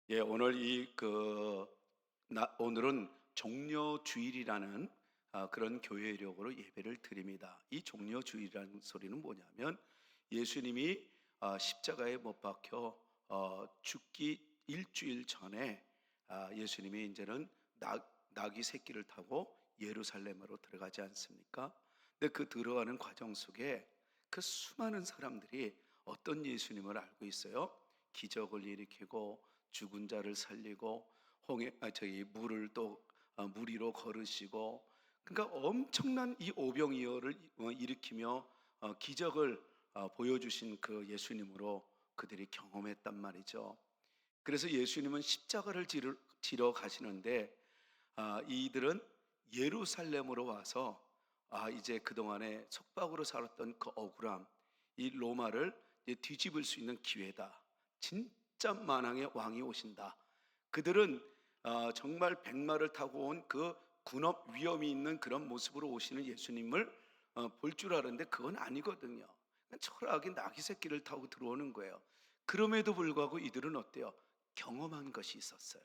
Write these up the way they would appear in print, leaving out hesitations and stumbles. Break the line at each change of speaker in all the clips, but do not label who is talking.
예, 오늘은 종려주일이라는 그런 교회력으로 예배를 드립니다. 이 종려주일이라는 소리는 뭐냐면 예수님이 십자가에 못 박혀 죽기 일주일 전에 예수님이 이제는 나귀 새끼를 타고 예루살렘으로 들어가지 않습니까? 근데 그 들어가는 과정 속에 그 수많은 사람들이 어떤 예수님을 알고 있어요? 기적을 일으키고 죽은 자를 살리고 물을 또 물 위로 걸으시고, 그러니까 엄청난 이 오병이어를 일으키며 기적을 보여주신 그 예수님으로 그들이 경험했단 말이죠. 그래서 예수님은 십자가를 지러 가시는데 이들은 예루살렘으로 와서 이제 그동안에 속박으로 살았던 그 억울함, 이 로마를 이제 뒤집을 수 있는 기회다. 진짜 만왕의 왕이 오신다. 그들은 정말 백마를 타고 온 그 군업 위엄이 있는 그런 모습으로 오시는 예수님을 볼 줄 알았는데 그건 아니거든요. 초라하게 나귀 새끼를 타고 들어오는 거예요. 그럼에도 불구하고 이들은 어때요? 경험한 것이 있었어요.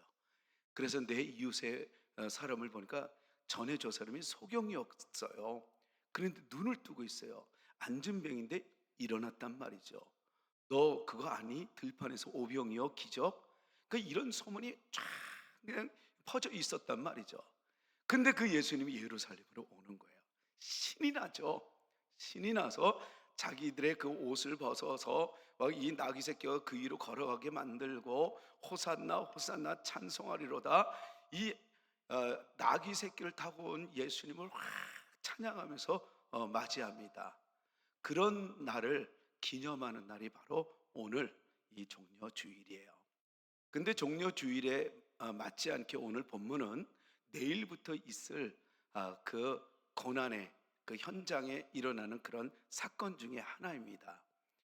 그래서 내 이웃의 사람을 보니까 전에 저 사람이 소경이었어요. 그런데 눈을 뜨고 있어요. 안진병인데 일어났단 말이죠. 너 그거 아니? 들판에서 오병이어 기적? 이런 소문이 쫙 그냥 퍼져 있었단 말이죠. 근데 그 예수님이 예루살렘으로 오는 거예요. 신이 나죠. 신이 나서 자기들의 그 옷을 벗어서 막 이 나귀 새끼가 그 위로 걸어가게 만들고 호산나 호산나 찬송하리로다. 이 나귀 새끼를 타고 온 예수님을 확 찬양하면서 맞이합니다. 그런 날을 기념하는 날이 바로 오늘 이 종려주일이에요. 근데 종려주일에 맞지 않게 오늘 본문은 내일부터 있을 그 고난의 그 현장에 일어나는 그런 사건 중에 하나입니다.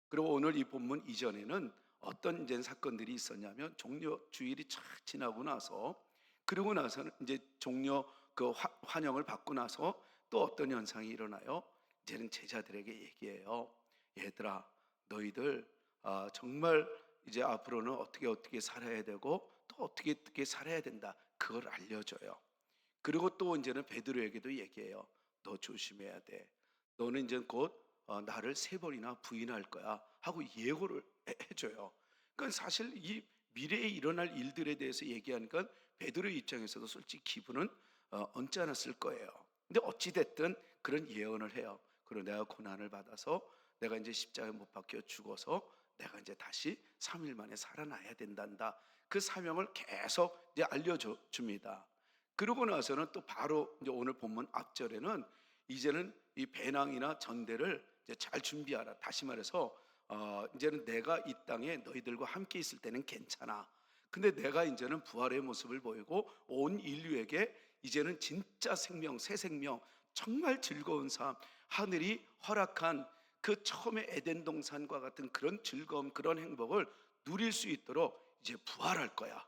그리고 오늘 이 본문 이전에는 어떤 이제 사건들이 있었냐면 종려주일이 쫙 지나고 나서, 그리고 나서는 이제 종려 그 환영을 받고 나서 또 어떤 현상이 일어나요? 이제는 제자들에게 얘기해요. 얘들아, 너희들 정말 이제 앞으로는 어떻게 살아야 되고 또 어떻게 살아야 된다. 그걸 알려줘요. 그리고 또 이제는 베드로에게도 얘기해요. 너 조심해야 돼. 너는 이제 곧 나를 세 번이나 부인할 거야 하고 예고를 해줘요. 그러니까 사실 이 미래에 일어날 일들에 대해서 얘기하니까 베드로의 입장에서도 솔직히 기분은 언짢았을 거예요. 근데 어찌 됐든 그런 예언을 해요. 그리고 내가 고난을 받아서 내가 이제 십자가에 못 박혀 죽어서 내가 이제 다시 3일 만에 살아나야 된단다. 그 사명을 계속 이제 알려줍니다. 그러고 나서는 또 바로 이제 오늘 본문 앞절에는 이제는 이 배낭이나 전대를 이제 잘 준비하라. 다시 말해서 이제는 내가 이 땅에 너희들과 함께 있을 때는 괜찮아. 근데 내가 이제는 부활의 모습을 보이고 온 인류에게 이제는 진짜 생명, 새 생명, 정말 즐거운 삶, 하늘이 허락한 그 처음에 에덴 동산과 같은 그런 즐거움, 그런 행복을 누릴 수 있도록 이제 부활할 거야.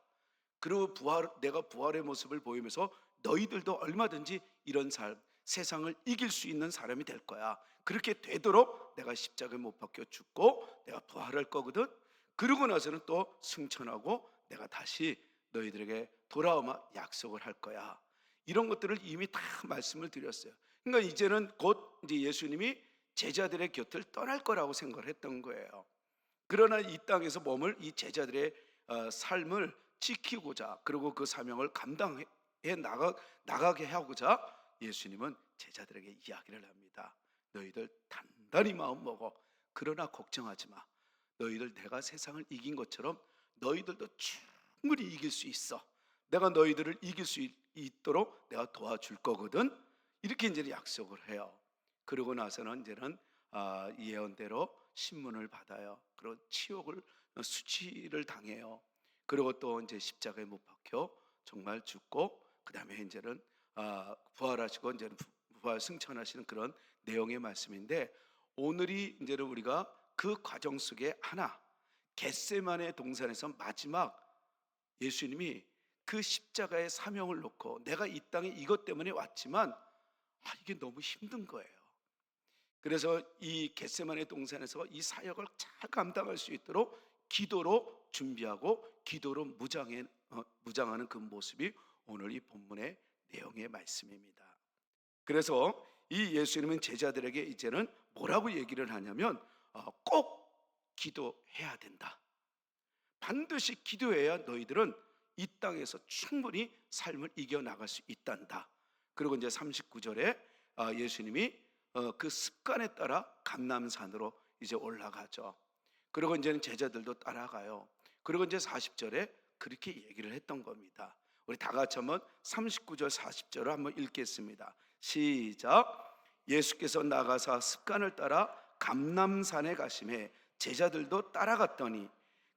그리고 내가 부활의 모습을 보이면서 너희들도 얼마든지 이런 삶, 세상을 이길 수 있는 사람이 될 거야. 그렇게 되도록 내가 십자가에 못 박혀 죽고 내가 부활할 거거든. 그러고 나서는 또 승천하고 내가 다시 너희들에게 돌아오마 약속을 할 거야. 이런 것들을 이미 다 말씀을 드렸어요. 그러니까 이제는 곧 이제 예수님이 제자들의 곁을 떠날 거라고 생각을 했던 거예요. 그러나 이 땅에서 머물 이 제자들의 삶을 지키고자, 그리고 그 사명을 감당해 나가게 하고자 예수님은 제자들에게 이야기를 합니다. 너희들 단단히 마음 먹어. 그러나 걱정하지 마. 너희들 내가 세상을 이긴 것처럼 너희들도 충분히 이길 수 있어. 내가 너희들을 이길 수 있도록 내가 도와줄 거거든. 이렇게 이제 약속을 해요. 그러고 나서는 이제는 예언대로 신문을 받아요. 그리고 치욕을 수치를 당해요. 그리고 또 이제 십자가에 못 박혀 정말 죽고, 그 다음에 이제는 부활하시고 이제는 부활 승천하시는 그런 내용의 말씀인데, 오늘이 이제는 우리가 그 과정 속에 하나, 겟세마네 동산에서 마지막 예수님이 그 십자가의 사명을 놓고 내가 이 땅에 이것 때문에 왔지만 이게 너무 힘든 거예요. 그래서 이 겟세마네 동산에서 이 사역을 잘 감당할 수 있도록 기도로 준비하고 기도로 무장하는 그 모습이 오늘 이 본문의 내용의 말씀입니다. 그래서 이 예수님은 제자들에게 이제는 뭐라고 얘기를 하냐면 꼭 기도해야 된다. 반드시 기도해야 너희들은 이 땅에서 충분히 삶을 이겨나갈 수 있단다. 그리고 이제 39절에 예수님이 그 습관에 따라 감람산으로 이제 올라가죠. 그리고 이제는 제자들도 따라가요. 그리고 이제 40절에 그렇게 얘기를 했던 겁니다. 우리 다 같이 한번 39절 40절을 한번 읽겠습니다. 시작. 예수께서 나가사 습관을 따라 감람산에 가심에 제자들도 따라갔더니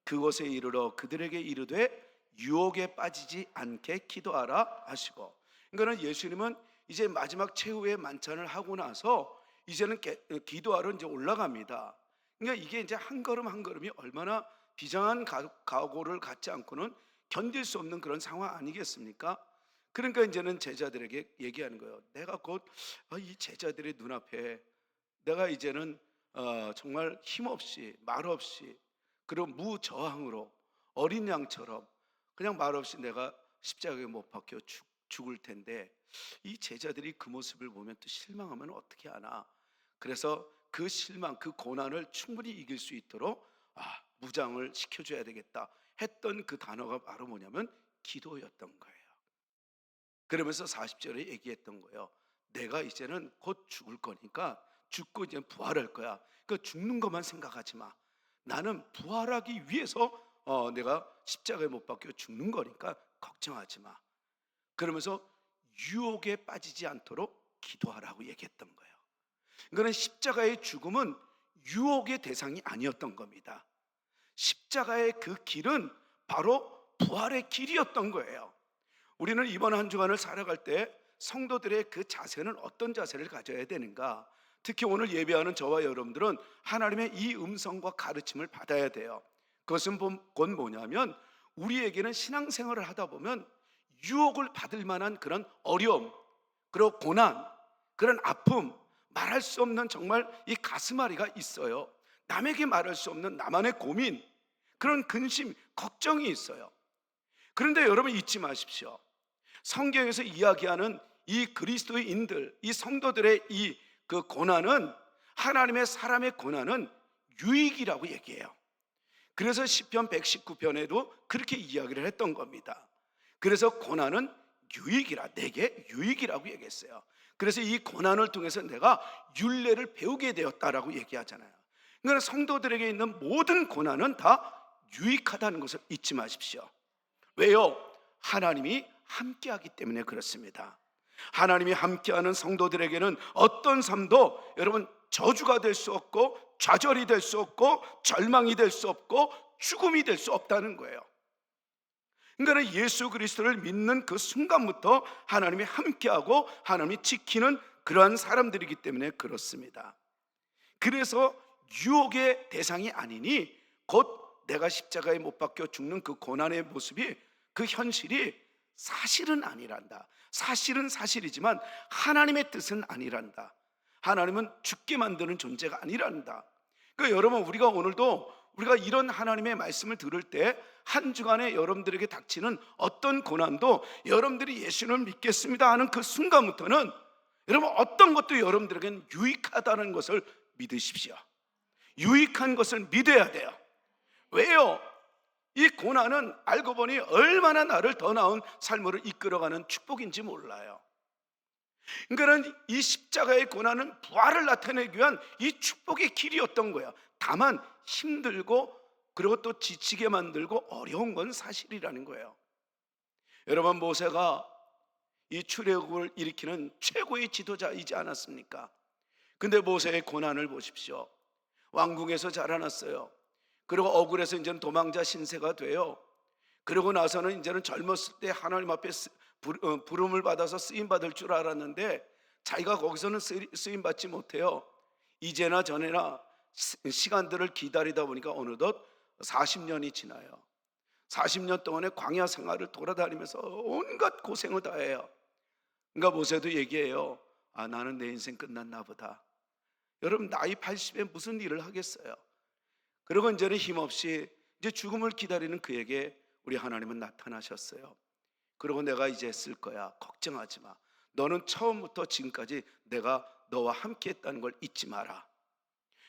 그곳에 이르러 그들에게 이르되 유혹에 빠지지 않게 기도하라 하시고, 그러니까 예수님은 이제 마지막 최후의 만찬을 하고 나서 이제는 기도하러 이제 올라갑니다. 그러니까 이게 이제 한 걸음 한 걸음이 얼마나 비장한 각오를 갖지 않고는 견딜 수 없는 그런 상황 아니겠습니까? 그러니까 이제는 제자들에게 얘기하는 거예요. 내가 곧 이 제자들의 눈앞에 내가 이제는 정말 힘없이 말없이 그리고 무저항으로 어린 양처럼 그냥 말없이 내가 십자가에 못 박혀 죽을 텐데 이 제자들이 그 모습을 보면 또 실망하면 어떻게 하나. 그래서 그 실망, 그 고난을 충분히 이길 수 있도록 무장을 시켜줘야 되겠다 했던 그 단어가 바로 뭐냐면 기도였던 거예요. 그러면서 40절에 얘기했던 거예요. 내가 이제는 곧 죽을 거니까 죽고 이제 부활할 거야. 그러니까 죽는 것만 생각하지 마. 나는 부활하기 위해서 내가 십자가에 못 박혀 죽는 거니까 걱정하지 마. 그러면서 유혹에 빠지지 않도록 기도하라고 얘기했던 거예요. 그러니까 십자가의 죽음은 유혹의 대상이 아니었던 겁니다. 십자가의 그 길은 바로 부활의 길이었던 거예요. 우리는 이번 한 주간을 살아갈 때 성도들의 그 자세는 어떤 자세를 가져야 되는가? 특히 오늘 예배하는 저와 여러분들은 하나님의 이 음성과 가르침을 받아야 돼요. 그것은 곧 뭐냐면 우리에게는 신앙생활을 하다 보면 유혹을 받을 만한 그런 어려움, 그리고 고난, 그런 아픔, 말할 수 없는 정말 이 가슴앓이가 있어요. 남에게 말할 수 없는 나만의 고민, 그런 근심, 걱정이 있어요. 그런데 여러분 잊지 마십시오. 성경에서 이야기하는 이 그리스도인들, 이 성도들의 이 그 고난은 하나님의 사람의 고난은 유익이라고 얘기해요. 그래서 시편 119편에도 그렇게 이야기를 했던 겁니다. 그래서 고난은 유익이라, 내게 유익이라고 얘기했어요. 그래서 이 고난을 통해서 내가 율례를 배우게 되었다라고 얘기하잖아요. 그러니까 성도들에게 있는 모든 고난은 다 유익하다는 것을 잊지 마십시오. 왜요? 하나님이 함께하기 때문에 그렇습니다. 하나님이 함께하는 성도들에게는 어떤 삶도 여러분 저주가 될 수 없고 좌절이 될 수 없고 절망이 될 수 없고 죽음이 될 수 없다는 거예요. 그러니까 예수 그리스도를 믿는 그 순간부터 하나님이 함께하고 하나님이 지키는 그러한 사람들이기 때문에 그렇습니다. 그래서 유혹의 대상이 아니니 곧 내가 십자가에 못 박혀 죽는 그 고난의 모습이, 그 현실이 사실은 아니란다. 사실은 사실이지만 하나님의 뜻은 아니란다. 하나님은 죽게 만드는 존재가 아니란다. 그러니까 여러분, 우리가 오늘도 우리가 이런 하나님의 말씀을 들을 때 한 주간에 여러분들에게 닥치는 어떤 고난도 여러분들이 예수님을 믿겠습니다 하는 그 순간부터는 여러분 어떤 것도 여러분들에게는 유익하다는 것을 믿으십시오. 유익한 것을 믿어야 돼요. 왜요? 이 고난은 알고 보니 얼마나 나를 더 나은 삶으로 이끌어가는 축복인지 몰라요. 그러니까 이 십자가의 고난은 부활을 나타내기 위한 이 축복의 길이었던 거예요. 다만 힘들고 그리고 또 지치게 만들고 어려운 건 사실이라는 거예요. 여러분, 모세가 이 출애굽을 일으키는 최고의 지도자이지 않았습니까? 근데 모세의 고난을 보십시오. 왕궁에서 자라났어요. 그리고 억울해서 이제는 도망자 신세가 돼요. 그러고 나서는 이제는 젊었을 때 하나님 앞에 부름을 받아서 쓰임 받을 줄 알았는데 자기가 거기서는 쓰임 받지 못해요. 이제나 저제나 시간들을 기다리다 보니까 어느덧 40년이 지나요. 40년 동안의 광야 생활을 돌아다니면서 온갖 고생을 다 해요. 그러니까 모세도 얘기해요. 나는 내 인생 끝났나 보다. 여러분, 나이 80에 무슨 일을 하겠어요? 그리고 이제는 힘없이 이제 죽음을 기다리는 그에게 우리 하나님은 나타나셨어요. 그리고 내가 이제 쓸 거야. 걱정하지 마. 너는 처음부터 지금까지 내가 너와 함께 했다는 걸 잊지 마라.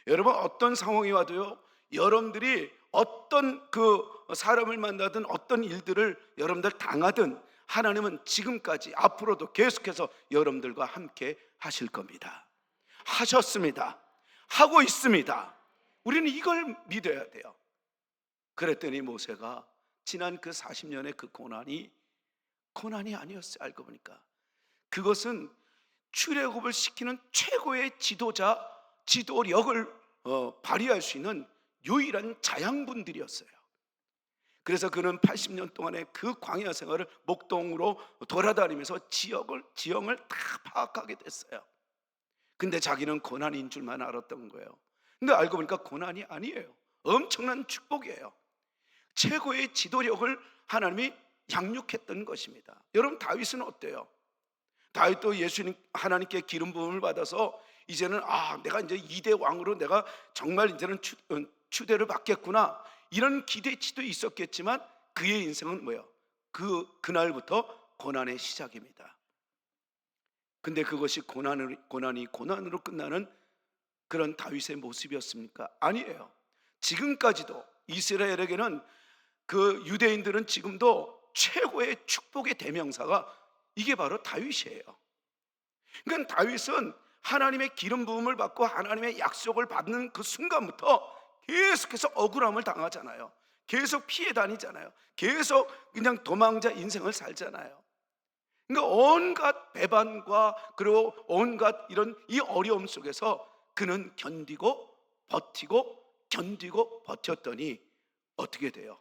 여러분, 어떤 상황이 와도요, 여러분들이 어떤 그 사람을 만나든 어떤 일들을 여러분들 당하든 하나님은 지금까지 앞으로도 계속해서 여러분들과 함께 하실 겁니다. 하셨습니다. 하고 있습니다. 우리는 이걸 믿어야 돼요. 그랬더니 모세가 지난 그 40년의 그 고난이 아니었어요. 알고 보니까 그것은 출애굽을 시키는 최고의 지도력을 발휘할 수 있는 유일한 자양분들이었어요. 그래서 그는 80년 동안의 그 광야 생활을 목동으로 돌아다니면서 지형을 다 파악하게 됐어요. 근데 자기는 고난인 줄만 알았던 거예요. 근데 알고 보니까 고난이 아니에요. 엄청난 축복이에요. 최고의 지도력을 하나님이 양육했던 것입니다. 여러분, 다윗은 어때요? 다윗도 예수님 하나님께 기름 부음을 받아서 이제는 내가 이제 2대 왕으로 내가 정말 이제는 추대를 받겠구나, 이런 기대치도 있었겠지만 그의 인생은 뭐예요? 그날부터 고난의 시작입니다. 근데 그것이 고난으로 끝나는 그런 다윗의 모습이었습니까? 아니에요. 지금까지도 이스라엘에게는 그 유대인들은 지금도 최고의 축복의 대명사가 이게 바로 다윗이에요. 그러니까 다윗은 하나님의 기름 부음을 받고 하나님의 약속을 받는 그 순간부터 계속해서 억울함을 당하잖아요. 계속 피해 다니잖아요. 계속 그냥 도망자 인생을 살잖아요. 그러니까 온갖 배반과 그리고 온갖 이런 이 어려움 속에서 그는 견디고 버텼더니 어떻게 돼요?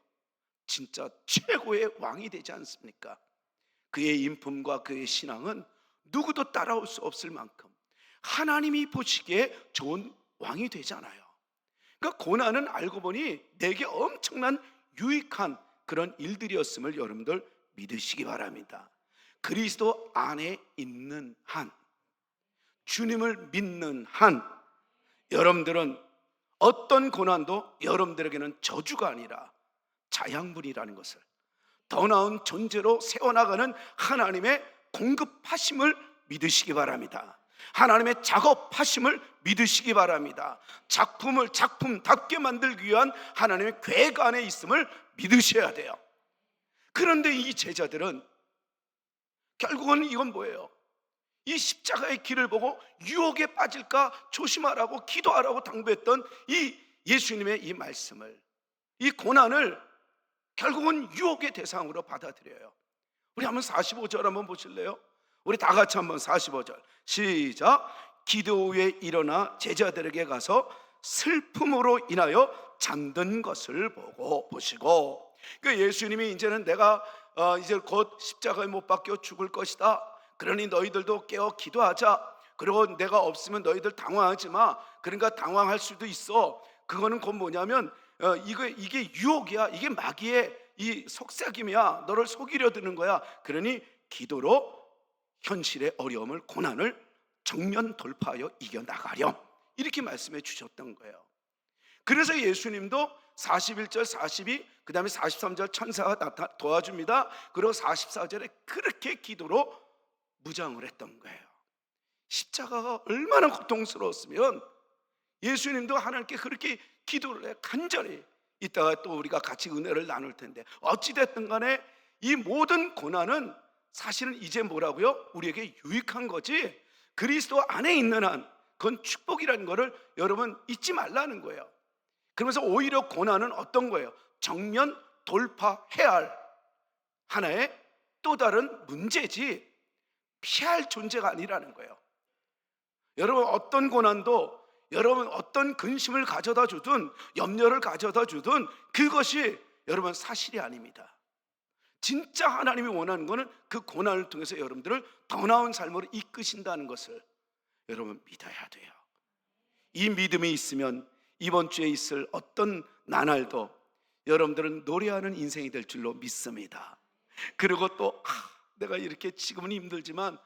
진짜 최고의 왕이 되지 않습니까? 그의 인품과 그의 신앙은 누구도 따라올 수 없을 만큼 하나님이 보시기에 좋은 왕이 되잖아요. 그러니까 고난은 알고 보니 내게 엄청난 유익한 그런 일들이었음을 여러분들 믿으시기 바랍니다. 그리스도 안에 있는 한, 주님을 믿는 한, 여러분들은 어떤 고난도 여러분들에게는 저주가 아니라 자양분이라는 것을, 더 나은 존재로 세워나가는 하나님의 공급하심을 믿으시기 바랍니다. 하나님의 작업하심을 믿으시기 바랍니다. 작품을 작품답게 만들기 위한 하나님의 계획 안에 있음을 믿으셔야 돼요. 그런데 이 제자들은 결국은 이건 뭐예요? 이 십자가의 길을 보고 유혹에 빠질까 조심하라고 기도하라고 당부했던 이 예수님의 이 말씀을, 이 고난을 결국은 유혹의 대상으로 받아들여요. 우리 한번 45절 한번 보실래요? 우리 다 같이 한번 45절 시작. 기도 후에 일어나 제자들에게 가서 슬픔으로 인하여 잠든 것을 보시고, 그러니까 예수님이 이제는 내가 이제 곧 십자가에 못 박혀 죽을 것이다, 그러니 너희들도 깨어 기도하자. 그리고 내가 없으면 너희들 당황하지 마. 그러니까 당황할 수도 있어. 그거는 곧 뭐냐면 이게 유혹이야. 이게 마귀의 이 속삭임이야. 너를 속이려 드는 거야. 그러니 기도로 현실의 어려움을, 고난을 정면 돌파하여 이겨나가렴, 이렇게 말씀해 주셨던 거예요. 그래서 예수님도 41절 42, 그 다음에 43절 천사가 도와줍니다. 그리고 44절에 그렇게 기도로 무장을 했던 거예요. 십자가가 얼마나 고통스러웠으면 예수님도 하나님께 그렇게 기도를 해, 간절히. 이따가 또 우리가 같이 은혜를 나눌 텐데, 어찌됐든 간에 이 모든 고난은 사실은 이제 뭐라고요? 우리에게 유익한 거지, 그리스도 안에 있는 한 그건 축복이라는 거를 여러분 잊지 말라는 거예요. 그러면서 오히려 고난은 어떤 거예요? 정면 돌파해야 할 하나의 또 다른 문제지 피할 존재가 아니라는 거예요. 여러분, 어떤 고난도 여러분 어떤 근심을 가져다 주든 염려를 가져다 주든 그것이 여러분 사실이 아닙니다. 진짜 하나님이 원하는 것은 그 고난을 통해서 여러분들을 더 나은 삶으로 이끄신다는 것을 여러분 믿어야 돼요. 이 믿음이 있으면 이번 주에 있을 어떤 나날도 여러분들은 노래하는 인생이 될 줄로 믿습니다. 그리고 또 내가 이렇게 지금은 힘들지만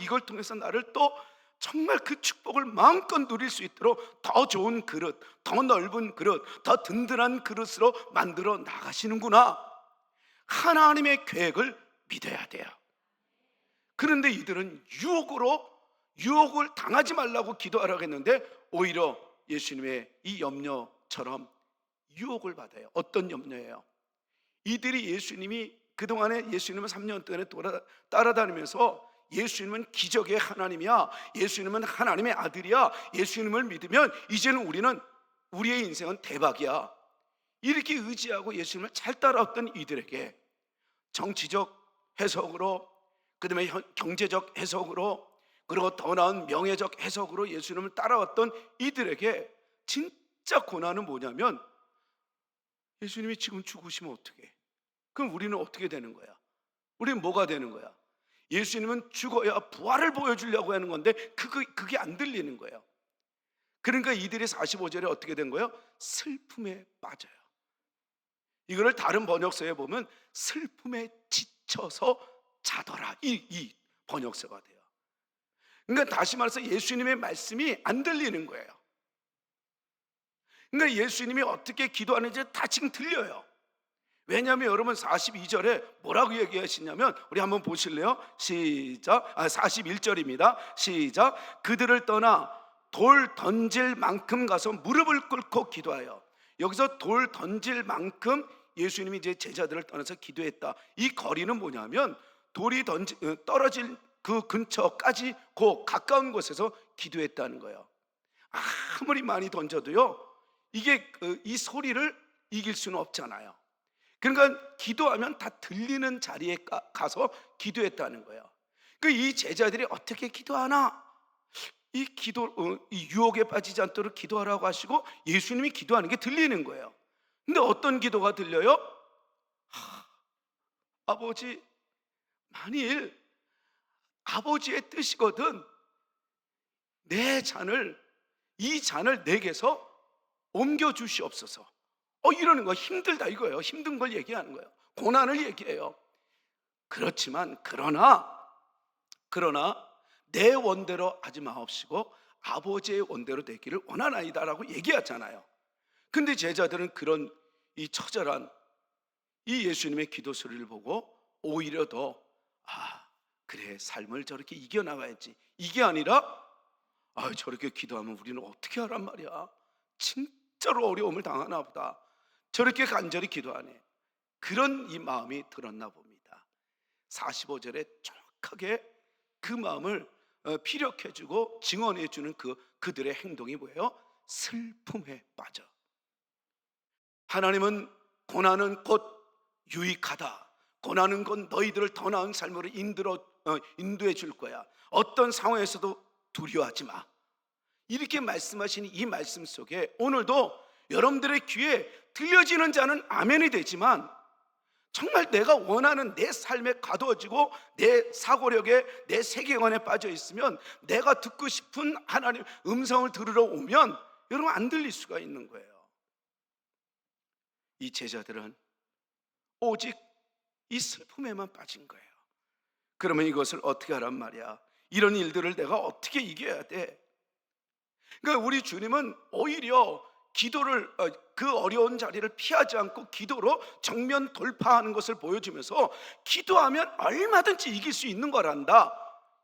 이걸 통해서 나를 또 정말 그 축복을 마음껏 누릴 수 있도록 더 좋은 그릇, 더 넓은 그릇, 더 든든한 그릇으로 만들어 나가시는구나. 하나님의 계획을 믿어야 돼요. 그런데 이들은 유혹을 당하지 말라고 기도하라고 했는데 오히려 예수님의 이 염려처럼 유혹을 받아요. 어떤 염려예요? 이들이 예수님이 그동안에 예수님은 3년 동안에 따라다니면서 예수님은 기적의 하나님이야, 예수님은 하나님의 아들이야, 예수님을 믿으면 이제는 우리의 인생은 대박이야, 이렇게 의지하고 예수님을 잘 따라왔던 이들에게 정치적 해석으로, 그 다음에 경제적 해석으로, 그리고 더 나은 명예적 해석으로 예수님을 따라왔던 이들에게 진짜 고난은 뭐냐면, 예수님이 지금 죽으시면 어떡해? 그럼 우리는 어떻게 되는 거야? 우리는 뭐가 되는 거야? 예수님은 죽어야 부활을 보여주려고 하는 건데 그게 안 들리는 거예요. 그러니까 이들이 45절에 어떻게 된 거예요? 슬픔에 빠져요. 이거를 다른 번역서에 보면 슬픔에 지쳐서 자더라, 이 번역서가 돼요. 그러니까 다시 말해서 예수님의 말씀이 안 들리는 거예요. 그러니까 예수님이 어떻게 기도하는지 다 지금 들려요. 왜냐하면 여러분 42절에 뭐라고 얘기하시냐면, 우리 한번 보실래요? 시작. 41절입니다. 시작. 그들을 떠나 돌 던질 만큼 가서 무릎을 꿇고 기도하여. 여기서 돌 던질 만큼 예수님이 이제 제자들을 떠나서 기도했다. 이 거리는 뭐냐면 돌이 떨어질 그 근처까지 그 가까운 곳에서 기도했다는 거예요. 아무리 많이 던져도요, 이게 이 소리를 이길 수는 없잖아요. 그러니까 기도하면 다 들리는 자리에 가서 기도했다는 거예요. 이 제자들이 어떻게 기도하나? 이 유혹에 빠지지 않도록 기도하라고 하시고 예수님이 기도하는 게 들리는 거예요. 근데 어떤 기도가 들려요? 아버지, 만일 아버지의 뜻이거든 이 잔을 내게서 옮겨 주시옵소서. 이러는 거 힘들다 이거예요. 힘든 걸 얘기하는 거예요. 고난을 얘기해요. 그렇지만 그러나 내 원대로 하지 마옵시고 아버지의 원대로 되기를 원하나이다라고 얘기하잖아요. 근데 제자들은 그런 이 처절한 이 예수님의 기도 소리를 보고 오히려 더 그래, 삶을 저렇게 이겨나가야지, 이게 아니라 저렇게 기도하면 우리는 어떻게 하란 말이야, 진짜로 어려움을 당하나 보다, 저렇게 간절히 기도하네, 그런 이 마음이 들었나 봅니다. 45절에 정확하게 그 마음을 피력해주고 증언해주는 그들의 행동이 뭐예요? 슬픔에 빠져. 하나님은 고난은 곧 유익하다, 고난은 곧 너희들을 더 나은 삶으로 인도해 줄 거야, 어떤 상황에서도 두려워하지 마, 이렇게 말씀하시는 이 말씀 속에 오늘도 여러분들의 귀에 들려지는 자는 아멘이 되지만, 정말 내가 원하는 내 삶에 가두어지고 내 사고력에, 내 세계관에 빠져 있으면, 내가 듣고 싶은 하나님 음성을 들으러 오면 여러분 안 들릴 수가 있는 거예요. 이 제자들은 오직 이 슬픔에만 빠진 거예요. 그러면 이것을 어떻게 하란 말이야? 이런 일들을 내가 어떻게 이겨야 돼? 그러니까 우리 주님은 오히려 기도를, 그 어려운 자리를 피하지 않고 기도로 정면 돌파하는 것을 보여주면서 기도하면 얼마든지 이길 수 있는 거란다,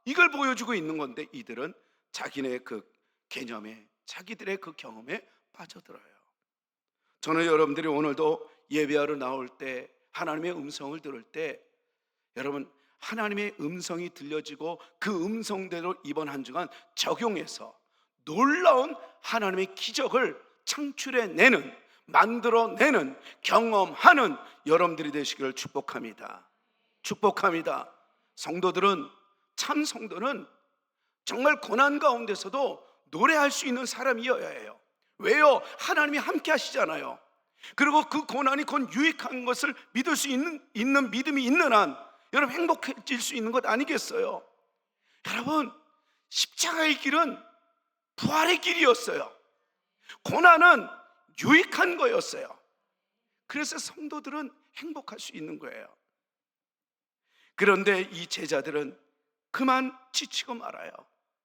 이걸 보여주고 있는 건데, 이들은 자기네 그 개념에, 자기들의 그 경험에 빠져들어요. 저는 여러분들이 오늘도 예배하러 나올 때, 하나님의 음성을 들을 때, 여러분 하나님의 음성이 들려지고 그 음성대로 이번 한 주간 적용해서 놀라운 하나님의 기적을 창출해내는, 만들어내는, 경험하는 여러분들이 되시기를 축복합니다. 축복합니다. 참 성도는 정말 고난 가운데서도 노래할 수 있는 사람이어야 해요. 왜요? 하나님이 함께 하시잖아요. 그리고 그 고난이 곧 유익한 것을 믿을 수 있는 믿음이 있는 한 여러분 행복해질 수 있는 것 아니겠어요? 여러분, 십자가의 길은 부활의 길이었어요. 고난은 유익한 거였어요. 그래서 성도들은 행복할 수 있는 거예요. 그런데 이 제자들은 그만 지치고 말아요.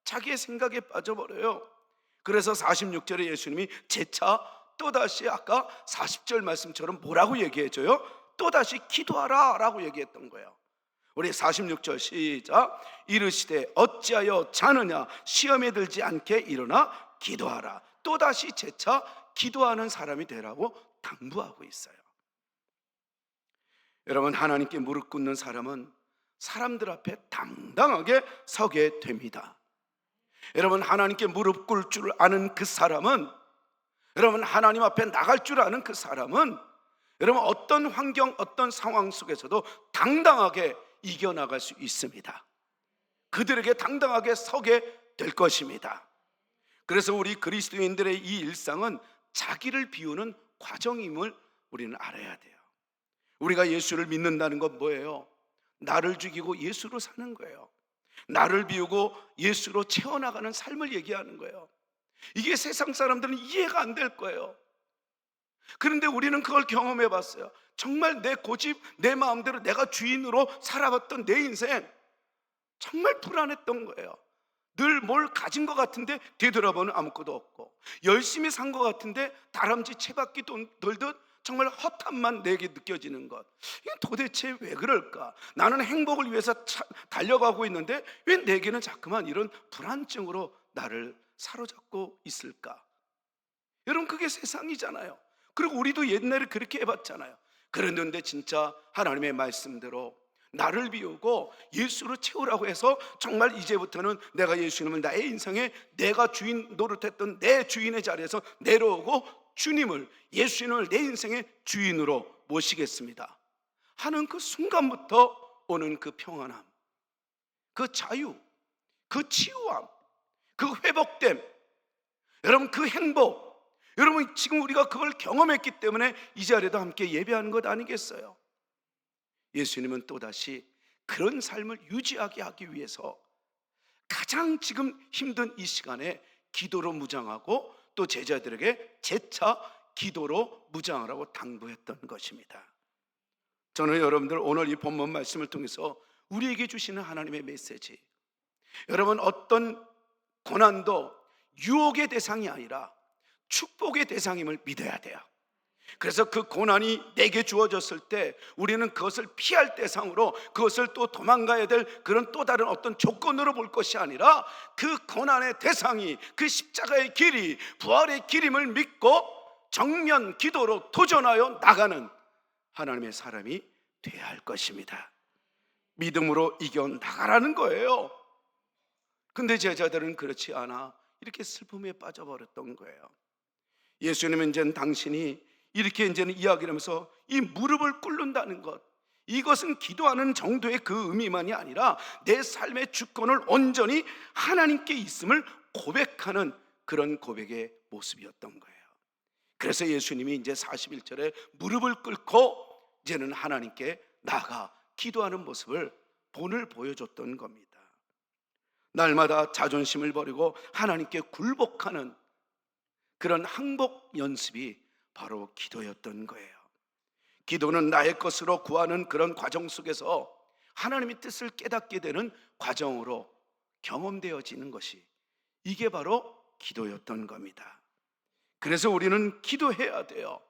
자기의 생각에 빠져버려요. 그래서 46절에 예수님이 재차 또다시 아까 40절 말씀처럼 뭐라고 얘기해줘요? 또다시 기도하라 라고 얘기했던 거예요. 우리 46절 시작. 이르시되 어찌하여 자느냐 시험에 들지 않게 일어나 기도하라. 또다시 재차 기도하는 사람이 되라고 당부하고 있어요. 여러분, 하나님께 무릎 꿇는 사람은 사람들 앞에 당당하게 서게 됩니다. 여러분, 하나님께 무릎 꿇을 줄 아는 그 사람은, 여러분 하나님 앞에 나갈 줄 아는 그 사람은 여러분 어떤 환경, 어떤 상황 속에서도 당당하게 이겨나갈 수 있습니다. 그들에게 당당하게 서게 될 것입니다. 그래서 우리 그리스도인들의 이 일상은 자기를 비우는 과정임을 우리는 알아야 돼요. 우리가 예수를 믿는다는 건 뭐예요? 나를 죽이고 예수로 사는 거예요. 나를 비우고 예수로 채워나가는 삶을 얘기하는 거예요. 이게 세상 사람들은 이해가 안 될 거예요. 그런데 우리는 그걸 경험해 봤어요. 정말 내 고집, 내 마음대로 내가 주인으로 살아봤던 내 인생, 정말 불안했던 거예요. 늘 뭘 가진 것 같은데 되돌아보면 아무것도 없고, 열심히 산 것 같은데 다람쥐 채바퀴 돌듯 정말 허탄만 내게 느껴지는 것. 이게 도대체 왜 그럴까? 나는 행복을 위해서 달려가고 있는데 왜 내게는 자꾸만 이런 불안증으로 나를 사로잡고 있을까? 여러분, 그게 세상이잖아요. 그리고 우리도 옛날에 그렇게 해봤잖아요. 그랬는데 진짜 하나님의 말씀대로 나를 비우고 예수로 채우라고 해서 정말 이제부터는 내가 예수님을 나의 인생에 내가 주인 노릇했던 내 주인의 자리에서 내려오고 주님을, 예수님을 내 인생의 주인으로 모시겠습니다 하는 그 순간부터 오는 그 평안함, 그 자유, 그 치유함, 그 회복됨, 여러분 그 행복, 여러분 지금 우리가 그걸 경험했기 때문에 이 자리에도 함께 예배하는 것 아니겠어요? 예수님은 또다시 그런 삶을 유지하게 하기 위해서 가장 지금 힘든 이 시간에 기도로 무장하고 또 제자들에게 재차 기도로 무장하라고 당부했던 것입니다. 저는 여러분들 오늘 이 본문 말씀을 통해서 우리에게 주시는 하나님의 메시지, 여러분 어떤 고난도 유혹의 대상이 아니라 축복의 대상임을 믿어야 돼요. 그래서 그 고난이 내게 주어졌을 때 우리는 그것을 피할 대상으로, 그것을 또 도망가야 될 그런 또 다른 어떤 조건으로 볼 것이 아니라 그 고난의 대상이 그 십자가의 길이 부활의 길임을 믿고 정면 기도로 도전하여 나가는 하나님의 사람이 되어야 할 것입니다. 믿음으로 이겨나가라는 거예요. 근데 제자들은 그렇지 않아 이렇게 슬픔에 빠져버렸던 거예요. 예수님은 이제는 당신이 이렇게 이제는 이야기를 하면서 이 무릎을 꿇는다는 것, 이것은 기도하는 정도의 그 의미만이 아니라 내 삶의 주권을 온전히 하나님께 있음을 고백하는 그런 고백의 모습이었던 거예요. 그래서 예수님이 이제 41절에 무릎을 꿇고 이제는 하나님께 나아가 기도하는 모습을 본을 보여줬던 겁니다. 날마다 자존심을 버리고 하나님께 굴복하는 그런 항복 연습이 바로 기도였던 거예요. 기도는 나의 것으로 구하는 그런 과정 속에서 하나님의 뜻을 깨닫게 되는 과정으로 경험되어지는 것이, 이게 바로 기도였던 겁니다. 그래서 우리는 기도해야 돼요.